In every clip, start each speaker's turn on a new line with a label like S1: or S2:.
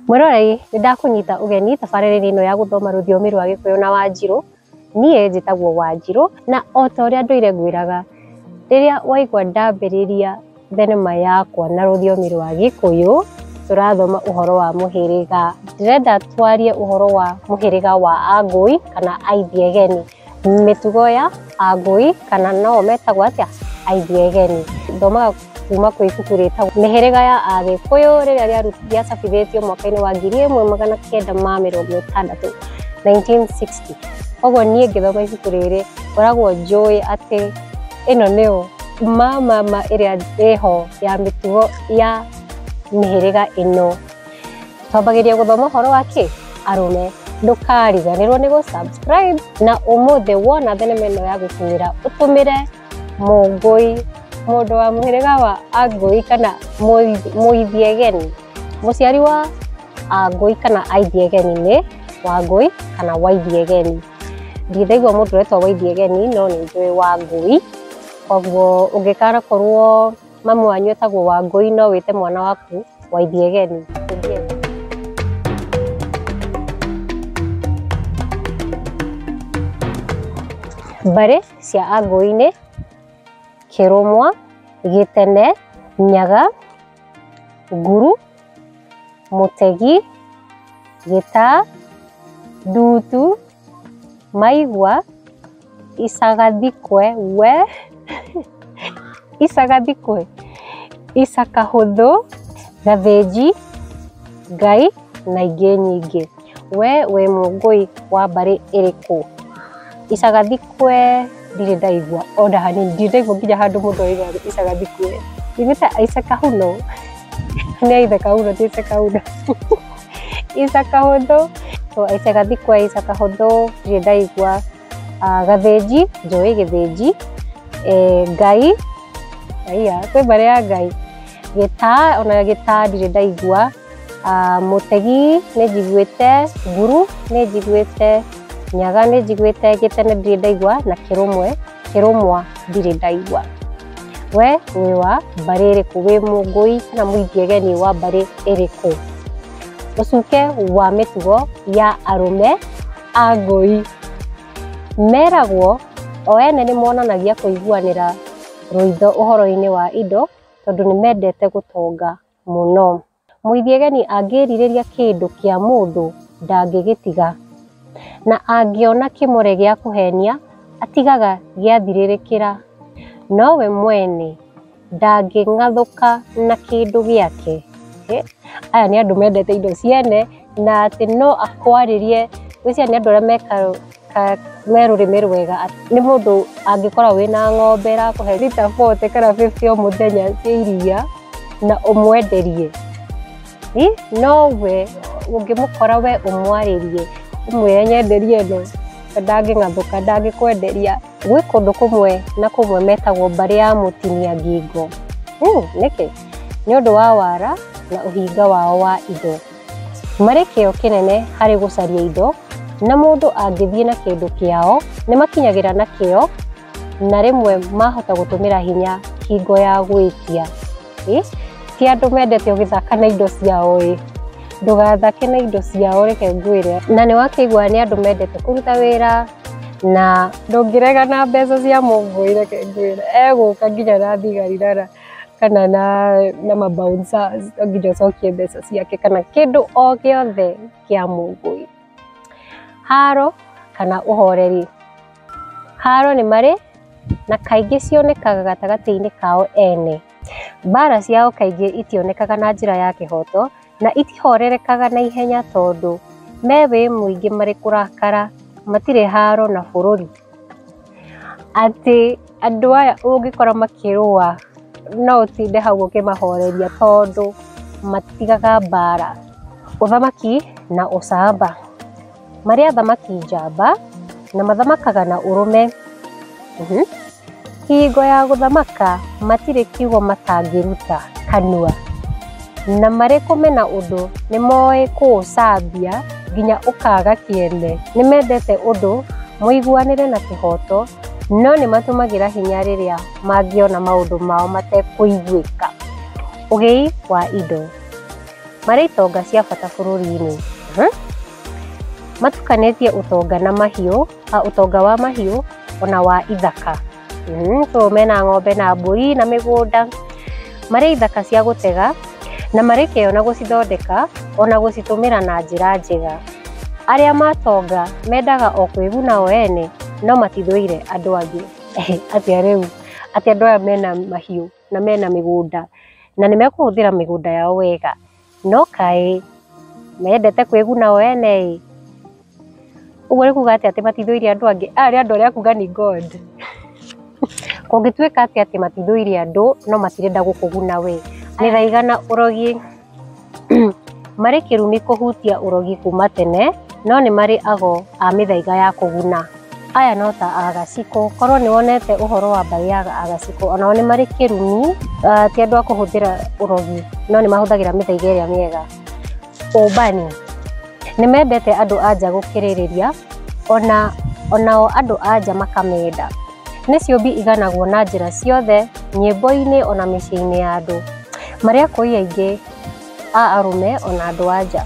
S1: Mwiroreri ndakunyita ugeni tabarĩra ino ya guthoma rũthiomi rwa Gĩkũyũ na Wanjiru. Nie njĩtagwo Wanjiru, na ota ũrĩa ndũire ngwĩraga, rĩrĩa waigua ndambĩrĩria thenema yakwa na rũthiomi rwa Gĩkũyũ, tũrathoma ũhoro wa mũhĩrĩga. Ndĩrenda twarie ũhoro wa mũhĩrĩga wa Angũi kana Aithiegeni. Mĩtugo ya Angũi kana no metagwo atĩa? Aithiegeni. Thomaga kuma kwĩ ibuku rĩtagwo Mĩhĩrĩga ya Agĩkũyũ rĩrĩa rĩacabithĩtio mwaka-inĩ wa 1960, 1960. Koguo niĩ ngĩthoma ibuku rĩrĩ ngoragwo njũĩ atĩ ĩno nĩyo mama ĩrĩa ĩho ya mĩtugo ya mĩhĩrĩga ĩno. Twambagĩrĩria gũthoma ũhoro wa kĩ? Arũme. Ndũkariganĩrwo nĩ gũ-subscribe na ũmũthĩ wona thenema ĩno ya gũkinyĩra ũtũmĩre Mũngũi, mũndũ wa mũhĩrĩga wa Angũi kana Mũithiegeni. Mũciari wa Angũi kana Aithiegeni nĩ Wangũi kana Waithiegeni. Ndindaigua mũndũ ũretwo Waithiegeni no nĩ njũĩ Wangũi. Koguo ũngĩkanakorwo mamu wanyu etagwo Wangũi no wĩte mwana waku Waithiegeni. Mbarĩ cia Angũi nĩ Kĩrũmwa, Gĩtene, Nyaga, Nguru, Mũtegi, Gĩtaa, Ndutu, Maigwa, Isagathikwe, Isagathikwe, Isakahũthũ, Gathĩnji, Ngai na ingĩ nyingĩ. We wĩ Mũngũi wa mbarĩ ĩrĩkũ? Isagathikwe ndirĩ ndaigua ona hanini, ndirĩ ndaigua nginya handũ mũndũ oiga Isagathikwe. Ndigwĩta Isakahuno, nĩ Isakahuno ti Isakahuno. Isakahũthũ, Isagathikwe, Isakahũthũ ndirĩ ndaigua. Gathĩnji njũĩ Gĩthĩnji. Ngai, kwĩ mbarĩ ya Ngai. Gĩtaa, ona Gĩtaa ndirĩ ndaigua. Mũtegi nĩ njiguĩte, Nguru nĩ njiguĩte, Nyaga nĩ njiguĩte, Gĩtene ndirĩ ndaigua na Kĩrũmwa ndirĩ ndaigua. We wĩ wa mbarĩ ĩrĩkũ? Wĩ Mũngũi kana Mũithiegeni wa mbarĩ ĩrĩkũ? Ũcuke wa mĩtugo ya arũme Angũi. Meragwo o ene nĩ monanagia kũiguanĩra rũitho ũhoro-inĩ wa indo tondũ nĩ mendete gũtonga mũno. Mũithiegeni angĩrirĩria kĩndũ kĩa mũndũ ndangĩgĩtiga, na angĩona kĩmore gĩa kũhenia atigaga gĩathirĩrĩkĩra. No we mwene ndangĩng'athũka na kĩndũ gĩake. Aya nĩ andũ mendete indo ciene na atĩ no akwarĩrie. Gwĩciria nĩ andũ arĩa me rũrĩmĩ rwega. Nĩ mũndũ angĩkora wĩna ng'ombe ĩrakũhe rita 40 kana 50 o mũthenya cia iria na ũmwenderie. No we ũngĩmũkora we ũmwarĩrie ũmwĩre nyenderie ĩno, ndangĩng'athũka, ndangĩkwenderia. Gwĩ kũndũ kũmwe na kũmwe metagwo mbarĩ ya mũtinia ngingo. Nĩkĩ? Nĩ ũndũ wa wara na ũhinga wao wa indo. Marĩ kĩo kĩnene harĩ gũcaria indo, na mũndũ angĩthiĩ na kĩndũ kĩao nĩ makinyagĩra na kĩo, na rĩmwe mahota gũtũmĩra hinya hingo ya gwĩtia. Ti andũ mendete ũgĩthaka na indo ciao. Ndũgathake na indo ciao, reke ngwĩre. Na nĩ wakĩigua nĩ andũ mendete kũruta wĩra na ndũngĩrega na mbeca cia Mũngũi, reke ngwĩre. Egũka nginya na thigari kana na mabouncers, no nginya ũcokie mbeca ciake kana kĩndũ o gĩothe kĩa Mũngũi. Haro kana ũhoreri. Haro nĩ marĩ na kaingĩ cionekaga gatagatĩ-inĩ kao ene. Mbara ciao kaingĩ itionekaga na njĩra ya kĩhoto na itihorerekaga na ihenya tondũ me wĩ mũingĩ marĩ kũrakara, matirĩ haro na bũrũri. Atĩ andũ aya ũngĩkora makĩrũa no ũtinde hau ũkĩmahoreria tondũ matigaga mbara. Ũthamaki na ũcamba. Marĩ athamaki njamba na mathamakaga na ũrũme. Hingo ya gũthamaka matirĩ kiugo matangĩruta kanua, na marĩ kũmena ũndũ nĩ moĩ kũũcambia nginya ũkaga kĩene. Nĩ mendete ũndũ mũiguanĩre na kĩhoto, no nĩ matũmagĩra hinya rĩrĩa mangĩona maũndũ mao matekũiguĩka. Ũgĩi wa indo. marĩ itonga cia bata bũrũri-inĩ. Matukanĩtie ũtonga na mahiũ, ũtonga wa mahiũ ona wa ithaka. So mena ng'ombe na mbũri na mĩgũnda, marĩ ithaka cia gũtega na marĩ kĩo na gũcithondeka ona gũcitũmĩra na njĩra njega. Arĩa matonga mendaga o kwĩguna o ene no matithũire andũ angĩ. Atĩa rĩu, atĩ andũ aya mena mahiũ na mena mĩgũnda na nĩ mekũhũthĩra mĩgũnda yao wega, no kaĩ mendete kwĩguna o ene? Ũguo nĩ kuuga atĩ matithũire andũ angĩ? Nĩ andũ arĩa kuuga nĩ God. Kũngĩtuĩka atĩ matithũire andũ no matirenda gũkũguna we, nĩ thaigana ũrogi marĩ kĩrumi kũhutia ũrogi kuma tene, no nĩ marĩ ago a mĩthaiga ya kũguna. Aya no ta Agacikũ, korwo nĩ wonete ũhoro wa mbarĩ ya Agacikũ, onao nĩ marĩ kĩrumi, ti andũ a kũhũthĩra ũrogi, no nĩ mahũthagĩra mĩthaiga ĩrĩa mĩega. Ũmbani, nĩ mendete andũ anja gũkĩrĩrĩria, onao andũ anja makamenda. Nĩ ciũmbi iganagwo na njĩra ciothe, nyĩmbo-inĩ ona mĩciĩ-inĩ ya andũ. Marĩ akũi aingĩ a arũme ona andũ anja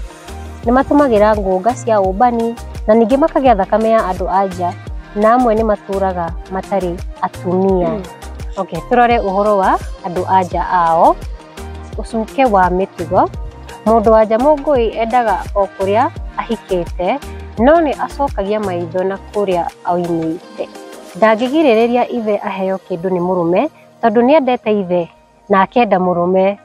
S1: nĩ matũmagĩra ngũnga cia ũmbani na ningĩ makagĩa thakame ya andũ anja, na amwe nĩ matũraga matarĩ atumia. Tũrore ũhoro wa andũ anja ao. Ũcuke wa mĩtugo, mũndũ wanja mũngũi endaga o kũrĩa ahikĩte, no nĩ acokagia maitho na kũrĩa oimĩte. Ndangĩgirĩrĩria ithe aheo kĩndũ nĩ mũrũme tondũ nĩ endete ithe na akenda mũrũme.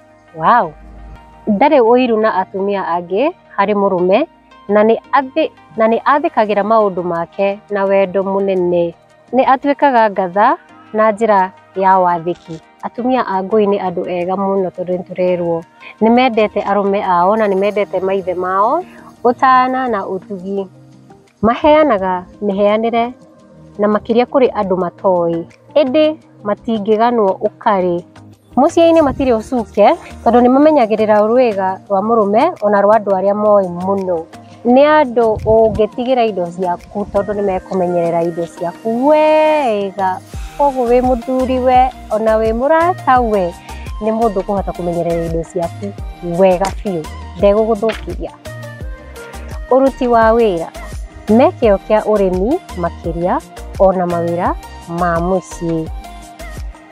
S1: Ndarĩ ũiru na atumia angĩ harĩ mũrũme na nĩ athĩkagĩra maũndũ make na wendo mũnene. Nĩ atuĩkaga ngatha na njĩra ya wathĩki. Atumia a ngũi nĩ andũ ega mũno tondũ nĩ tũrerwo nĩ mendete arũme ao na nĩ mendete maithe mao. Ũtana na ũtugi, maheanaga mĩheanĩre na makĩria kũrĩ andũ matoĩ, ĩndĩ matingĩganwo ũkarĩ. Mũciĩ-inĩ matirĩ ũcuke tondũ nĩ mamenyagĩrĩra rwĩga rwa mũrũme ona rwa andũ arĩa moĩ mũno. Nĩ andũ ũngĩtigĩra indo ciaku tondũ nĩ mekũmenyerera indo ciaku wega. Koguo wĩ mũthuri we ona wĩ mũrata we, nĩ mũndũ ũkũhota kũmenyerera indo ciaku wega biũ, ndegũgũthũkĩria. Ũruti wa wĩra, mekĩo kĩa ũrĩmi makĩria ona mawĩra ma mũciĩ.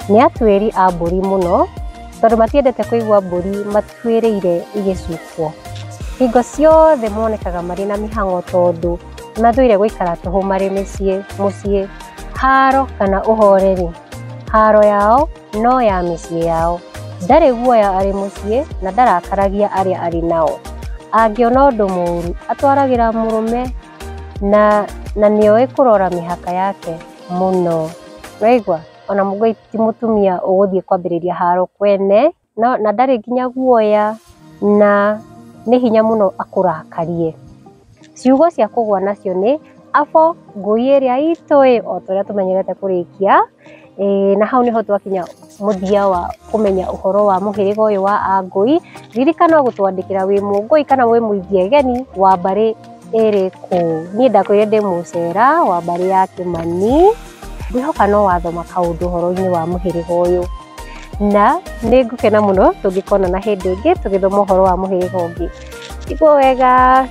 S1: Nĩ atuĩri a mbũri mũno tondũ matiendete kũigua mbũri matuĩrĩire igĩcukwo. Hingo ciothe monekaga marĩ na mĩhang'o tondũ mathũire gũikara tũhũ marĩ mũciĩ. Haro kana ũhoreri, haro yao no ya mĩciĩ yao. Ndarĩ guoya arĩ mũciĩ na ndarakaragia arĩa arĩ nao. Angĩona ũndũ mũũru atwaragĩra mũrũme na nĩoĩ kũrora mĩhaka yake mũno. Waigua, ona mũgũi ti mũtumia ũgũthiĩ kwambĩrĩria haro kwene, na ndarĩ nginya guoya na nĩ hinya mũno akũrakarie. Ciugo cia kũgwa nacio nĩ abo, ngũi ĩrĩa itũĩ, o torĩa tũmenyerete kũrĩkia. Na hau nĩho twakinya mũthia wa kũmenya ũhoro wa mũhĩrĩga ũyũ wa Angũi. Ririkana gũtwandĩkĩra wĩ mũngũi kana wĩ mũithiageni wa mbarĩ ĩrĩkũ. Niĩ ndakwĩrire ndĩ Mũcera wa mbarĩ ya Kĩmani. Ngwĩhoka no wathoma kaũndũ ũhoro-inĩ wa mũhĩrĩga ũyũ, na nĩ ngũkena mũno tũngĩkona na hĩndĩ ĩngĩ tũgĩthoma ũhoro wa mũhĩrĩga ũngĩ. Iguo wega.